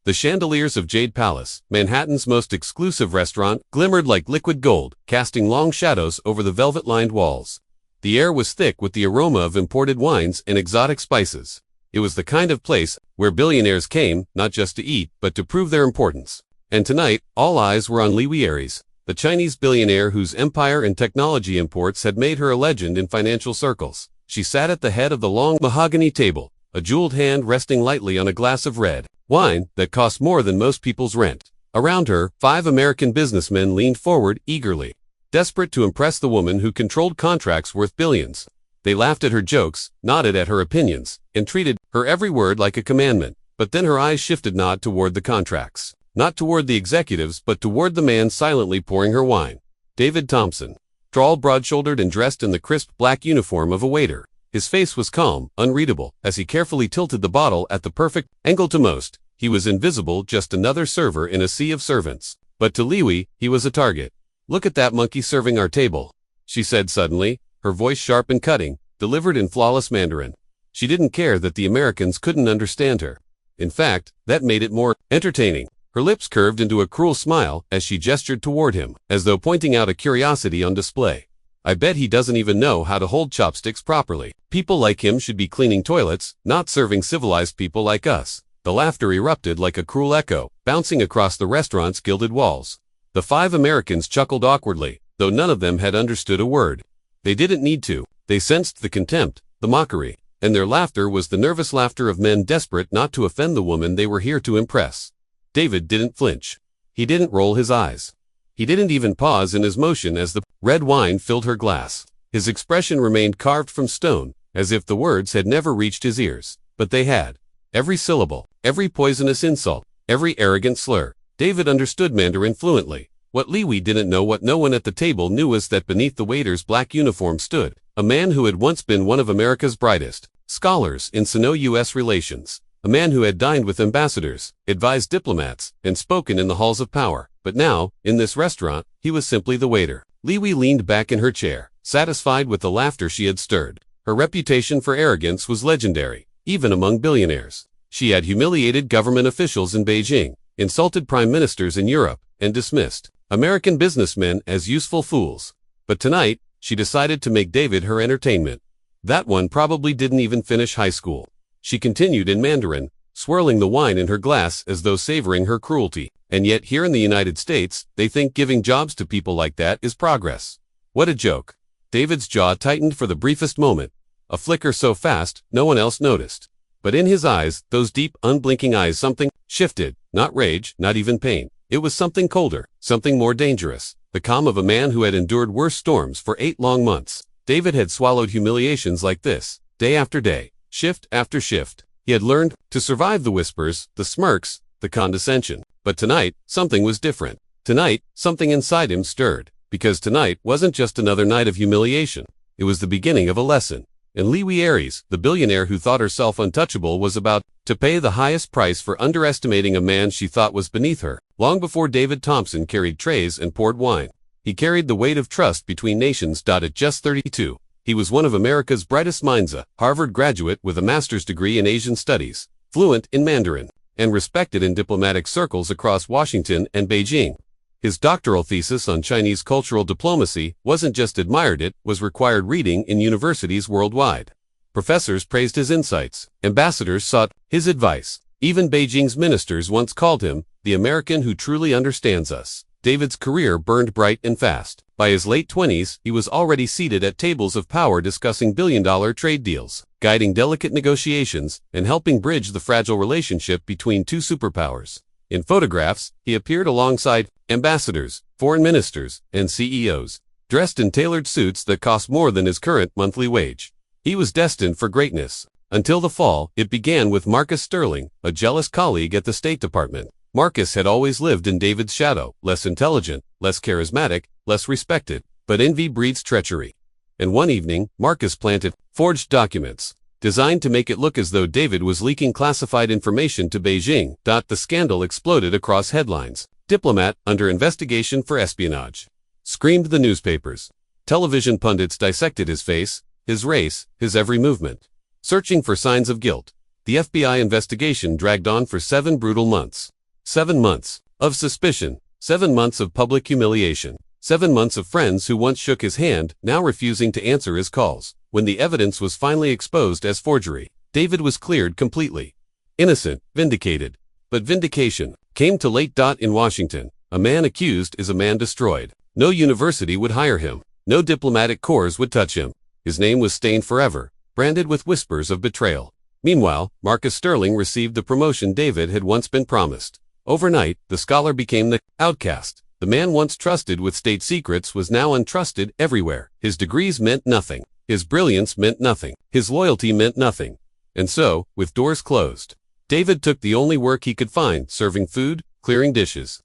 The chandeliers of Jade Palace, Manhattan's most exclusive restaurant, glimmered like liquid gold, casting long shadows over the velvet-lined walls. The air was thick with the aroma of imported wines and exotic spices. It was the kind of place where billionaires came, not just to eat, but to prove their importance. And tonight, all eyes were on Liwi Aries, the Chinese billionaire whose empire and technology imports had made her a legend in financial circles. She sat at the head of the long mahogany table, a jeweled hand resting lightly on a glass of red wine that cost more than most people's rent. Around her, 5 American businessmen leaned forward eagerly, desperate to impress the woman who controlled contracts worth billions. They laughed at her jokes, nodded at her opinions, and treated her every word like a commandment. But then her eyes shifted not toward the contracts, not toward the executives, but toward the man silently pouring her wine. David Thompson, tall, broad-shouldered, and dressed in the crisp black uniform of a waiter. His face was calm, unreadable, as he carefully tilted the bottle at the perfect angle to most. He was invisible, just another server in a sea of servants. But to Liwi, he was a target. "Look at that monkey serving our table," she said suddenly, her voice sharp and cutting, delivered in flawless Mandarin. She didn't care that the Americans couldn't understand her. In fact, that made it more entertaining. Her lips curved into a cruel smile as she gestured toward him, as though pointing out a curiosity on display. "I bet he doesn't even know how to hold chopsticks properly. People like him should be cleaning toilets, not serving civilized people like us." The laughter erupted like a cruel echo, bouncing across the restaurant's gilded walls. The 5 Americans chuckled awkwardly, though none of them had understood a word. They didn't need to. They sensed the contempt, the mockery, and their laughter was the nervous laughter of men desperate not to offend the woman they were here to impress. David didn't flinch. He didn't roll his eyes. He didn't even pause in his motion as the red wine filled her glass. His expression remained carved from stone, as if the words had never reached his ears. But they had. Every syllable, every poisonous insult, every arrogant slur. David understood Mandarin fluently. What Liwi didn't know, what no one at the table knew, was that beneath the waiter's black uniform stood a man who had once been one of America's brightest scholars in Sino-US relations. A man who had dined with ambassadors, advised diplomats, and spoken in the halls of power. But now, in this restaurant, he was simply the waiter. Liwi leaned back in her chair, satisfied with the laughter she had stirred. Her reputation for arrogance was legendary, even among billionaires. She had humiliated government officials in Beijing, insulted prime ministers in Europe, and dismissed American businessmen as useful fools. But tonight, she decided to make David her entertainment. That one probably didn't even finish high school. She continued in Mandarin, swirling the wine in her glass as though savoring her cruelty. And yet here in the United States, they think giving jobs to people like that is progress. What a joke. David's jaw tightened for the briefest moment, a flicker so fast no one else noticed. But in his eyes, those deep, unblinking eyes, something shifted. Not rage, not even pain. It was something colder, something more dangerous. The calm of a man who had endured worse storms for 8 long months. David had swallowed humiliations like this, day after day, shift after shift. He had learned to survive the whispers, the smirks, the condescension. But tonight, something was different. Tonight, something inside him stirred. Because tonight wasn't just another night of humiliation. It was the beginning of a lesson. And Liwi Aries, the billionaire who thought herself untouchable, was about to pay the highest price for underestimating a man she thought was beneath her. Long before David Thompson carried trays and poured wine, he carried the weight of trust between nations. At just 32, he was one of America's brightest minds, a Harvard graduate with a master's degree in Asian studies, fluent in Mandarin, and respected in diplomatic circles across Washington and Beijing. His doctoral thesis on Chinese cultural diplomacy wasn't just admired, it was required reading in universities worldwide. Professors praised his insights, ambassadors sought his advice. Even Beijing's ministers once called him the American who truly understands us. David's career burned bright and fast. By his late 20s, he was already seated at tables of power discussing billion-dollar trade deals, guiding delicate negotiations, and helping bridge the fragile relationship between 2 superpowers. In photographs, he appeared alongside ambassadors, foreign ministers, and CEOs, dressed in tailored suits that cost more than his current monthly wage. He was destined for greatness. Until the fall, it began with Marcus Sterling, a jealous colleague at the State Department. Marcus had always lived in David's shadow, less intelligent, less charismatic, less respected. But envy breeds treachery. And one evening, Marcus planted forged documents, designed to make it look as though David was leaking classified information to Beijing. The scandal exploded across headlines. "Diplomat under investigation for espionage," screamed the newspapers. Television pundits dissected his face, his race, his every movement, searching for signs of guilt. The FBI investigation dragged on for 7 brutal months. 7 months of suspicion, 7 months of public humiliation, 7 months of friends who once shook his hand, now refusing to answer his calls. When the evidence was finally exposed as forgery, David was cleared completely. Innocent, vindicated. But vindication came too late. In Washington, a man accused is a man destroyed. No university would hire him. No diplomatic corps would touch him. His name was stained forever, branded with whispers of betrayal. Meanwhile, Marcus Sterling received the promotion David had once been promised. Overnight, the scholar became the outcast. The man once trusted with state secrets was now untrusted everywhere. His degrees meant nothing. His brilliance meant nothing. His loyalty meant nothing. And so, with doors closed, David took the only work he could find, serving food, clearing dishes,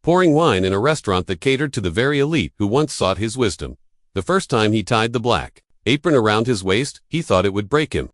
pouring wine in a restaurant that catered to the very elite who once sought his wisdom. The first time he tied the black apron around his waist, he thought it would break him.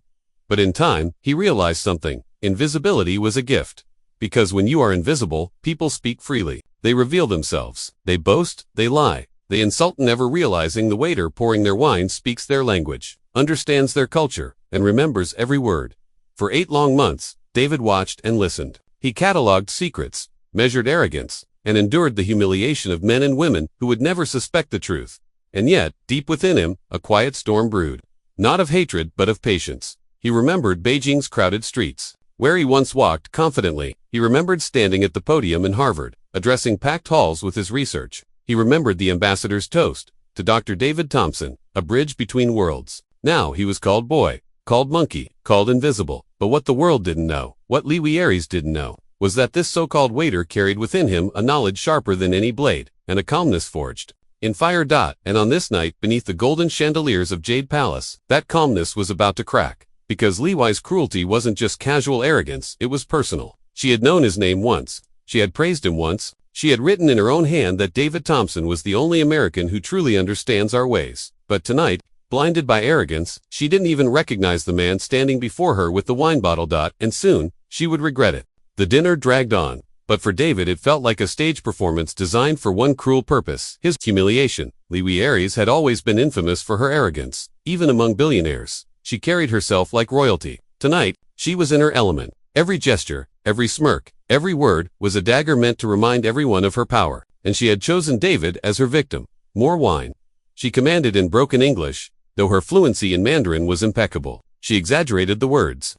But in time, he realized something. Invisibility was a gift. Because when you are invisible, people speak freely. They reveal themselves. They boast, they lie. They insult, never realizing the waiter pouring their wine speaks their language, understands their culture, and remembers every word. For 8 long months, David watched and listened. He cataloged secrets, measured arrogance, and endured the humiliation of men and women who would never suspect the truth. And yet, deep within him, a quiet storm brewed. Not of hatred, but of patience. He remembered Beijing's crowded streets, where he once walked confidently. He remembered standing at the podium in Harvard, addressing packed halls with his research. He remembered the ambassador's toast, to Dr. David Thompson, a bridge between worlds. Now he was called boy, called monkey, called invisible. But what the world didn't know, what Lewy didn't know, was that this so-called waiter carried within him a knowledge sharper than any blade, and a calmness forged in fire. And on this night, beneath the golden chandeliers of Jade Palace, that calmness was about to crack. Because Lewy's cruelty wasn't just casual arrogance, it was personal. She had known his name once. She had praised him once. She had written in her own hand that David Thompson was the only American who truly understands our ways. But tonight, blinded by arrogance, she didn't even recognize the man standing before her with the wine bottle. And soon, she would regret it. The dinner dragged on. But for David it felt like a stage performance designed for one cruel purpose, his humiliation. Lewy had always been infamous for her arrogance. Even among billionaires, she carried herself like royalty. Tonight, she was in her element. Every gesture, every smirk, every word was a dagger meant to remind everyone of her power. And she had chosen David as her victim. More wine. She commanded in broken English, though her fluency in Mandarin was impeccable. She exaggerated the words,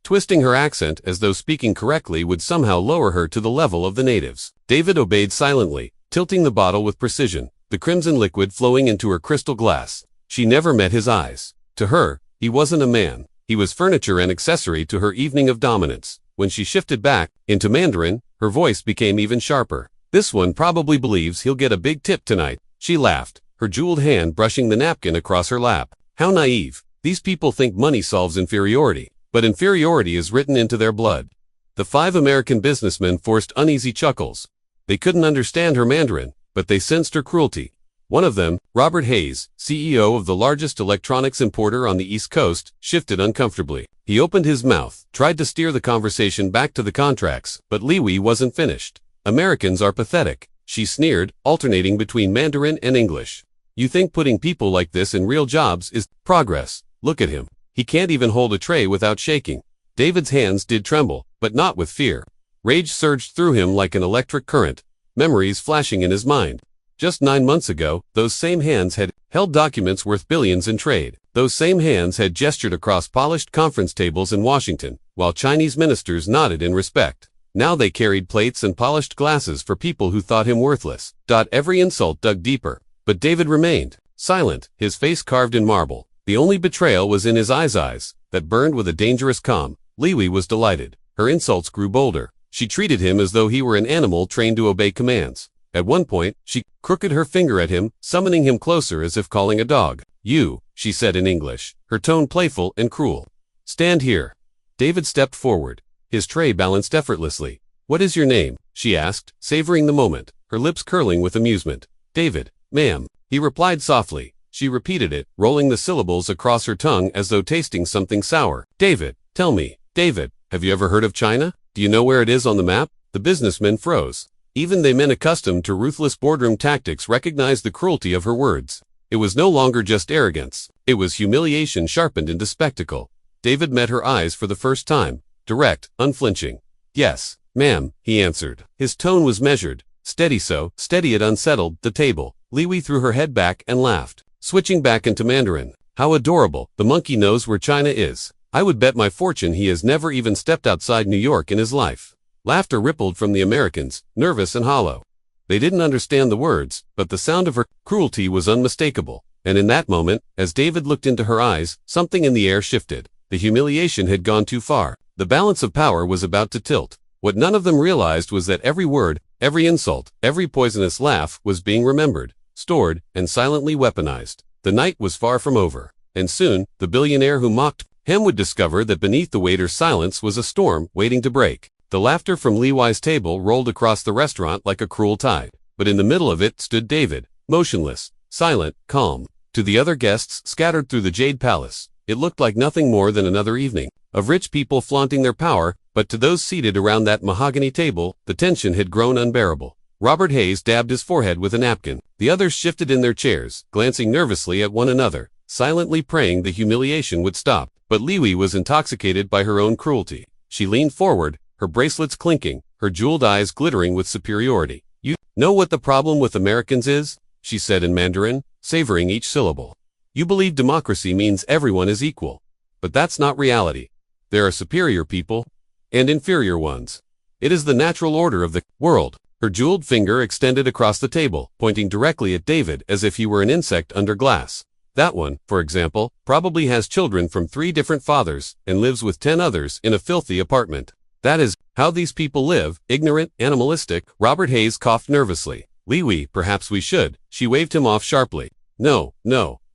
twisting her accent as though speaking correctly would somehow lower her to the level of the natives. David obeyed silently, tilting the bottle with precision, the crimson liquid flowing into her crystal glass. She never met his eyes. To her, he wasn't a man. He was furniture and accessory to her evening of dominance. When she shifted back into Mandarin, her voice became even sharper. This one probably believes he'll get a big tip tonight. She laughed, her jeweled hand brushing the napkin across her lap. How naive. These people think money solves inferiority. But inferiority is written into their blood. The 5 American businessmen forced uneasy chuckles. They couldn't understand her Mandarin, but they sensed her cruelty. One of them, Robert Hayes, CEO of the largest electronics importer on the East Coast, shifted uncomfortably. He opened his mouth, tried to steer the conversation back to the contracts, but Lewy wasn't finished. Americans are pathetic, she sneered, alternating between Mandarin and English. You think putting people like this in real jobs is progress? Look at him. He can't even hold a tray without shaking. David's hands did tremble, but not with fear. Rage surged through him like an electric current, memories flashing in his mind. Just 9 months ago, those same hands had held documents worth billions in trade. Those same hands had gestured across polished conference tables in Washington, while Chinese ministers nodded in respect. Now they carried plates and polished glasses for people who thought him worthless. Every insult dug deeper. But David remained silent, his face carved in marble. The only betrayal was in his eyes that burned with a dangerous calm. Lewy was delighted. Her insults grew bolder. She treated him as though he were an animal trained to obey commands. At one point, she crooked her finger at him, summoning him closer as if calling a dog. You, she said in English, her tone playful and cruel. Stand here. David stepped forward. His tray balanced effortlessly. What is your name? She asked, savoring the moment, her lips curling with amusement. David, ma'am, he replied softly. She repeated it, rolling the syllables across her tongue as though tasting something sour. David, tell me, David, have you ever heard of China? Do you know where it is on the map? The businessmen froze. Even they men accustomed to ruthless boardroom tactics recognized the cruelty of her words. It was no longer just arrogance. It was humiliation sharpened into spectacle. David met her eyes for the first time, direct, unflinching. Yes, Ma'am, he answered. His tone was measured. Steady it unsettled the table. Liwi threw her head back and laughed, switching back into Mandarin. How adorable, the monkey knows where China is. I would bet my fortune he has never even stepped outside New York in his life. Laughter rippled from the Americans, nervous and hollow. They didn't understand the words, but the sound of her cruelty was unmistakable. And in that moment, as David looked into her eyes, something in the air shifted. The humiliation had gone too far. The balance of power was about to tilt. What none of them realized was that every word, every insult, every poisonous laugh was being remembered, stored, and silently weaponized. The night was far from over. And soon, the billionaire who mocked him would discover that beneath the waiter's silence was a storm waiting to break. The laughter from Liwi's table rolled across the restaurant like a cruel tide. But in the middle of it stood David, motionless, silent, calm. To the other guests scattered through the Jade Palace, it looked like nothing more than another evening of rich people flaunting their power, but to those seated around that mahogany table, the tension had grown unbearable. Robert Hayes dabbed his forehead with a napkin. The others shifted in their chairs, glancing nervously at one another, silently praying the humiliation would stop. But Liwi was intoxicated by her own cruelty. She leaned forward, her bracelets clinking, her jeweled eyes glittering with superiority. You know what the problem with Americans is? She said in Mandarin, savoring each syllable. You believe democracy means everyone is equal. But that's not reality. There are superior people and inferior ones. It is the natural order of the world. Her jeweled finger extended across the table, pointing directly at David as if he were an insect under glass. That one, for example, probably has children from 3 different fathers and lives with 10 others in a filthy apartment. That is how these people live, ignorant, animalistic. Robert Hayes coughed nervously. Liwi, perhaps we should. She waved him off sharply. No,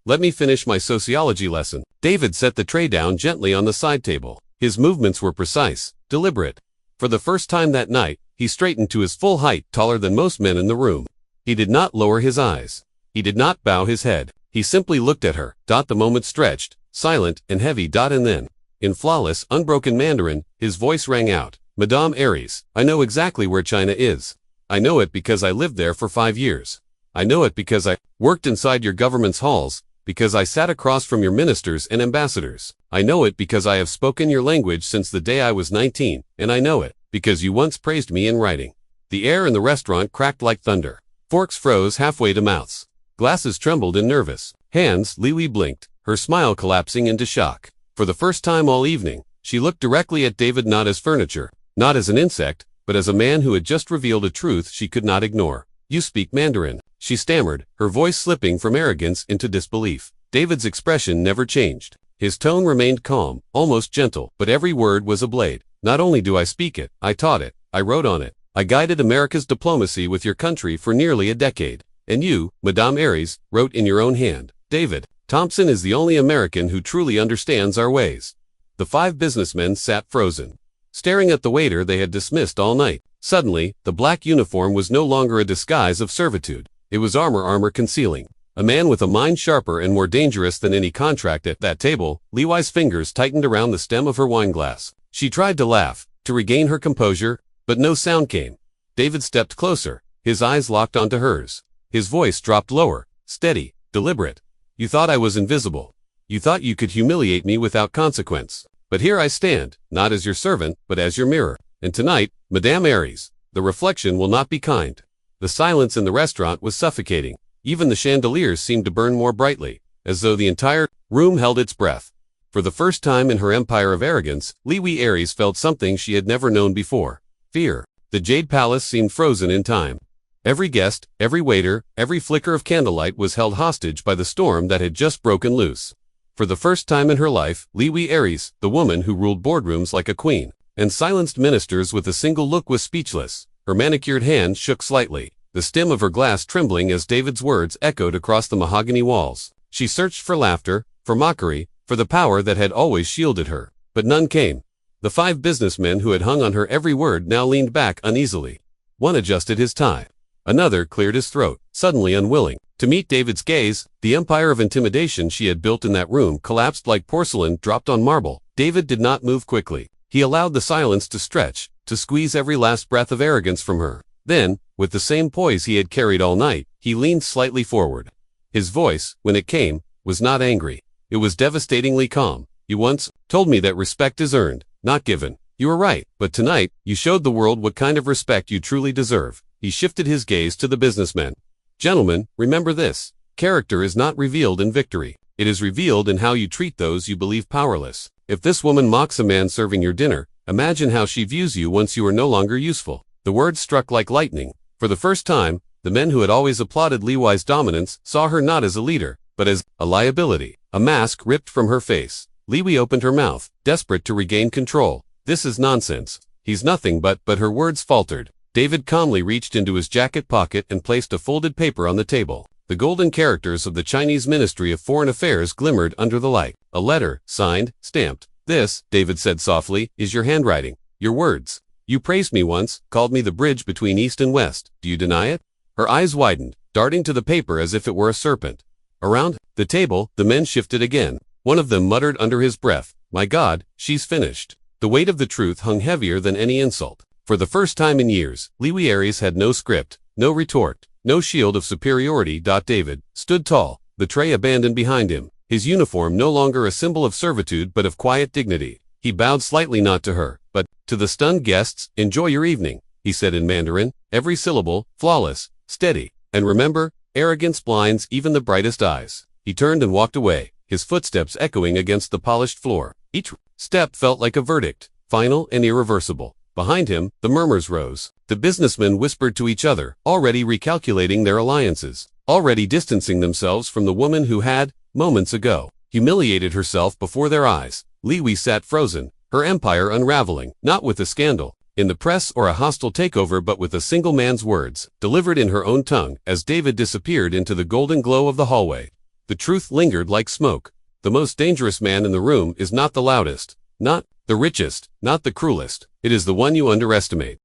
let me finish my sociology lesson. David set the tray down gently on the side table. His movements were precise, deliberate. For the first time that night, he straightened to his full height, taller than most men in the room. He did not lower his eyes. He did not bow his head. He simply looked at her. The moment stretched, silent and heavy. And then, in flawless, unbroken Mandarin, his voice rang out. Madame Aries, I know exactly where China is. I know it because I lived there for 5 years. I know it because I worked inside your government's halls, because I sat across from your ministers and ambassadors. I know it because I have spoken your language since the day I was 19, and I know it because you once praised me in writing. The air in the restaurant cracked like thunder. Forks froze halfway to mouths. Glasses trembled in nervous hands. Liwi blinked, her smile collapsing into shock. For the first time all evening, she looked directly at David, not as furniture, not as an insect, but as a man who had just revealed a truth she could not ignore. You speak Mandarin, she stammered, her voice slipping from arrogance into disbelief. David's expression never changed. His tone remained calm, almost gentle, but every word was a blade. Not only do I speak it, I taught it, I wrote on it. I guided America's diplomacy with your country for nearly a decade. And you, Madame Aries, wrote in your own hand. David Thompson is the only American who truly understands our ways. The 5 businessmen sat frozen, staring at the waiter they had dismissed all night. Suddenly, the black uniform was no longer a disguise of servitude. It was armor concealing. A man with a mind sharper and more dangerous than any contract at that table. Liwi's fingers tightened around the stem of her wineglass. She tried to laugh, to regain her composure, but no sound came. David stepped closer, his eyes locked onto hers. His voice dropped lower, steady, deliberate. You thought I was invisible. You thought you could humiliate me without consequence. But here I stand, not as your servant, but as your mirror. And tonight, Madame Aries, the reflection will not be kind. The silence in the restaurant was suffocating. Even the chandeliers seemed to burn more brightly, as though the entire room held its breath. For the first time in her empire of arrogance, Liwi Aries felt something she had never known before. Fear. The Jade Palace seemed frozen in time. Every guest, every waiter, every flicker of candlelight was held hostage by the storm that had just broken loose. For the first time in her life, Liwi Aries, the woman who ruled boardrooms like a queen, and silenced ministers with a single look, was speechless. Her manicured hand shook slightly, the stem of her glass trembling as David's words echoed across the mahogany walls. She searched for laughter, for mockery, for the power that had always shielded her. But none came. The 5 businessmen who had hung on her every word now leaned back uneasily. One adjusted his tie. Another cleared his throat, suddenly unwilling to meet David's gaze. The empire of intimidation she had built in that room collapsed like porcelain dropped on marble. David did not move quickly. He allowed the silence to stretch, to squeeze every last breath of arrogance from her. Then, with the same poise he had carried all night, he leaned slightly forward. His voice, when it came, was not angry. It was devastatingly calm. You once told me that respect is earned, not given. You were right, but tonight, you showed the world what kind of respect you truly deserve. He shifted his gaze to the businessmen. Gentlemen, remember this. Character is not revealed in victory. It is revealed in how you treat those you believe powerless. If this woman mocks a man serving your dinner, imagine how she views you once you are no longer useful. The words struck like lightning. For the first time, the men who had always applauded Li Wei's dominance saw her not as a leader, but as a liability. A mask ripped from her face. Li Wei opened her mouth, desperate to regain control. This is nonsense. He's nothing but her words faltered. David calmly reached into his jacket pocket and placed a folded paper on the table. The golden characters of the Chinese Ministry of Foreign Affairs glimmered under the light. A letter, signed, stamped. This, David said softly, is your handwriting. Your words. You praised me once, called me the bridge between East and West. Do you deny it? Her eyes widened, darting to the paper as if it were a serpent. Around the table, the men shifted again. One of them muttered under his breath, "My God, she's finished." The weight of the truth hung heavier than any insult. For the first time in years, Li Wei's had no script, no retort, no shield of superiority. David stood tall, the tray abandoned behind him, his uniform no longer a symbol of servitude but of quiet dignity. He bowed slightly not to her, but to the stunned guests. "Enjoy your evening," he said in Mandarin, every syllable flawless, steady. "And remember, arrogance blinds even the brightest eyes." He turned and walked away, his footsteps echoing against the polished floor. Each step felt like a verdict, final and irreversible. Behind him, the murmurs rose. The businessmen whispered to each other, already recalculating their alliances, already distancing themselves from the woman who had, moments ago, humiliated herself before their eyes. Li Wei sat frozen, her empire unraveling, not with a scandal in the press or a hostile takeover but with a single man's words, delivered in her own tongue. As David disappeared into the golden glow of the hallway, the truth lingered like smoke. The most dangerous man in the room is not the loudest, not the richest, not the cruelest. It is the one you underestimate.